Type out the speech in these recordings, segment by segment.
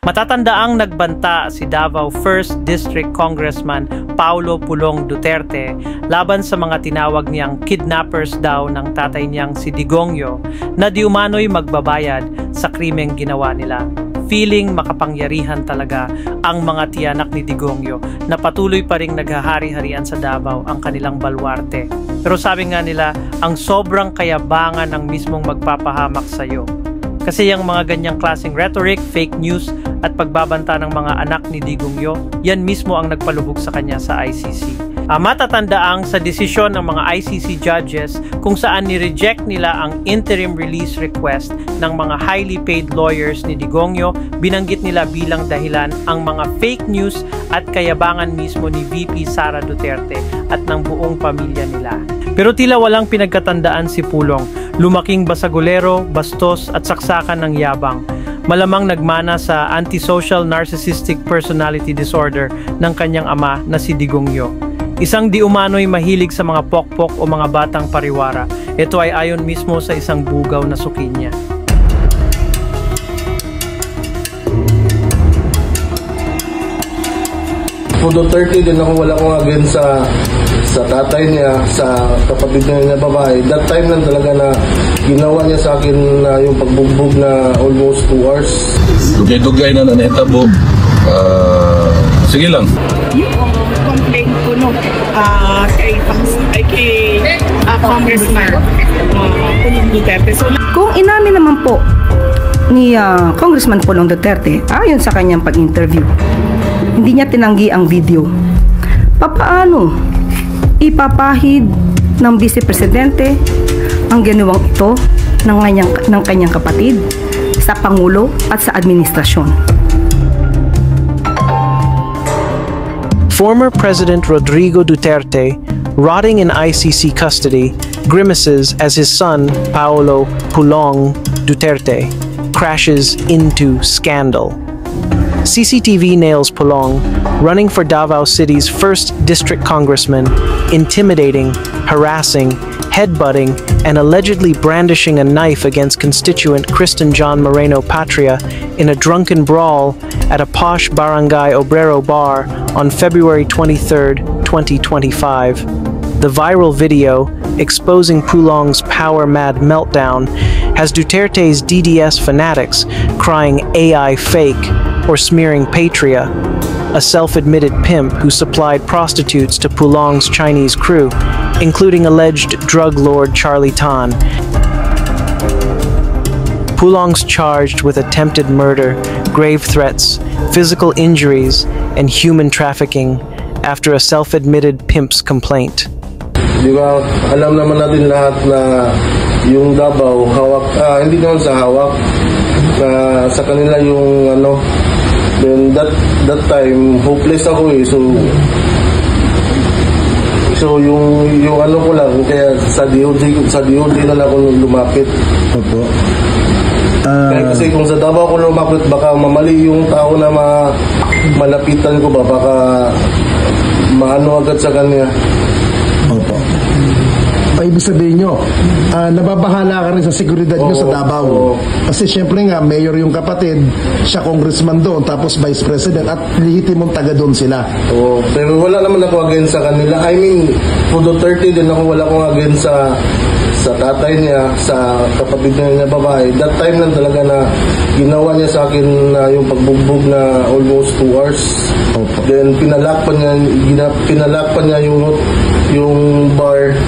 Matatandaang nagbanta si Davao 1st District Congressman Paulo Pulong Duterte laban sa mga tinawag niyang kidnappers daw ng tatay niyang si Digongyo na di umano'y magbabayad sa krimeng ginawa nila. Feeling makapangyarihan talaga ang mga tiyanak ni Digongyo na patuloy pa ring naghahari-harian sa Davao ang kanilang baluarte. Pero sabi nga nila, ang sobrang kayabangan ang mismong magpapahamak sa iyo. Kasi yung mga ganyang klaseng rhetoric, fake news at pagbabanta ng mga anak ni Digongyo, yan mismo ang nagpalubog sa kanya sa ICC. Matatandaang sa desisyon ng mga ICC judges kung saan ni-reject nila ang interim release request ng mga highly paid lawyers ni Digongyo, binanggit nila bilang dahilan ang mga fake news at kayabangan mismo ni VP Sara Duterte at ng buong pamilya nila. Pero tila walang pinagkatandaan si Pulong. Lumaking basagulero, bastos at saksakan ng yabang. Malamang nagmana sa antisocial narcissistic personality disorder ng kanyang ama na si Digongyo. Isang di umano'y mahilig sa mga pokpok o mga batang pariwara. Ito ay ayon mismo sa isang bugaw na suki niya. Pudo 30 din ako, wala akong against sa tatay niya, sa kapatid niya na babae. That time lang talaga na ginawa niya sa akin na yung pagbugbog na almost 2 hours. Dugay-dugay na nanitabo. Sige lang. Yung complaint ko no, kay Congressman Pulong Duterte. So, kung inamin naman po ni Congressman Pulong Duterte, ayon sa kanyang pag-interview, hindi niya tinanggi ang video. Papaano ipapahid ng Vice Presidente ang ginawang ito ng kanyang kapatid sa Pangulo at sa administrasyon? Former President Rodrigo Duterte, rotting in ICC custody, grimaces as his son, Paulo Pulong Duterte, crashes into scandal. CCTV nails Pulong, running for Davao City's 1st District Congressman, intimidating, harassing, headbutting, and allegedly brandishing a knife against constituent Kristen John Moreno Patria in a drunken brawl at a posh Barangay Obrero bar on February 23, 2025. The viral video, exposing Pulong's power-mad meltdown, has Duterte's DDS fanatics crying AI fake or smearing Patria, a self-admitted pimp who supplied prostitutes to Pulong's Chinese crew, including alleged drug lord Charlie Tan. Pulong's charged with attempted murder, grave threats, physical injuries, and human trafficking after a self-admitted pimp's complaint. Di ba, alam naman natin lahat na yung Davao, hawak, hindi naman sa hawak, sa kanila yung ano. Then that time, hopeless ako eh. So yung ano ko lang, kaya sa DOJ na lang ako lumapit. Opo. Kaya kasi kung sa Davao ako lumapit, baka mamali yung tao na malapitan ko ba, baka maano agad sa kanya. Opo. Ibig sabihin nyo, nababahala ka rin sa seguridad nyo sa Davao. Kasi syempre nga, mayor yung kapatid, siya congressman doon, tapos vice president, at lehitimong taga doon sila. Pero wala naman ako against sa kanila. I mean, Pudo 30 din ako, wala akong against sa tatay niya, sa kapatid niya na babae. That time lang talaga na ginawa niya sa akin na yung pagbugbog na almost 2 hours. Then pinalakpan niya yung bar.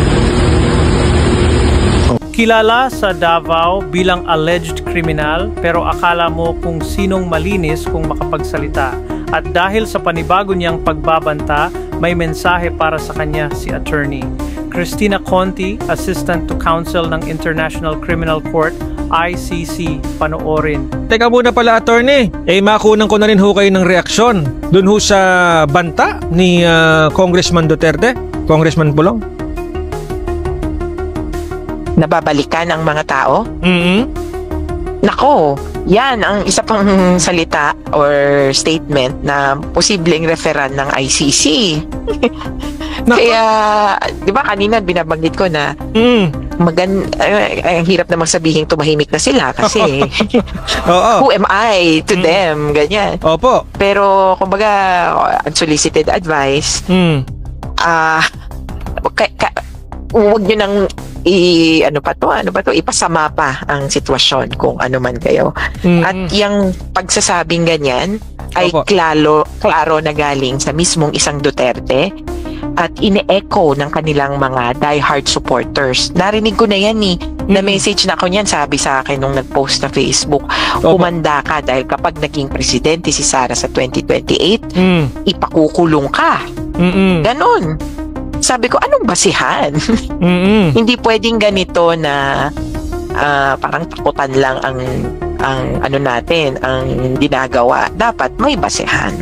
Kilala sa Davao bilang alleged criminal pero akala mo kung sinong malinis kung makapagsalita. At dahil sa panibago niyang pagbabanta, may mensahe para sa kanya si attorney Cristina Conti, Assistant to Counsel ng International Criminal Court, ICC. Panoorin. Teka muna pala, attorney. Makunan ko na rin ho kayo ng reaksyon dun ho sa banta ni Congressman Duterte, Congressman Pulong. Nababalikan ang mga tao? Mm-hmm. Nako, yan ang isa pang salita or statement na posibleng referan ng ICC. Kaya, di ba kanina binabanggit ko na ang hirap namang sabihin tumahimik na sila kasi who am I to them, ganyan. Opo. Pero kumbaga unsolicited advice, huwag nyo nang ipasama pa ang sitwasyon kung ano man kayo. At yung pagsasabing ganyan ay klaro na galing sa mismong isang Duterte at ine-echo ng kanilang mga diehard supporters. Narinig ko na yan na message na ako niyan, sabi sa akin nung nag-post na Facebook, humanda ka dahil kapag naging presidente si Sara sa 2028, ipakukulong ka. Ganon. Sabi ko, anong basihan? Hindi pwedeng ganito na parang takutan lang ang ano natin, ang ginagawa. Dapat may basihan.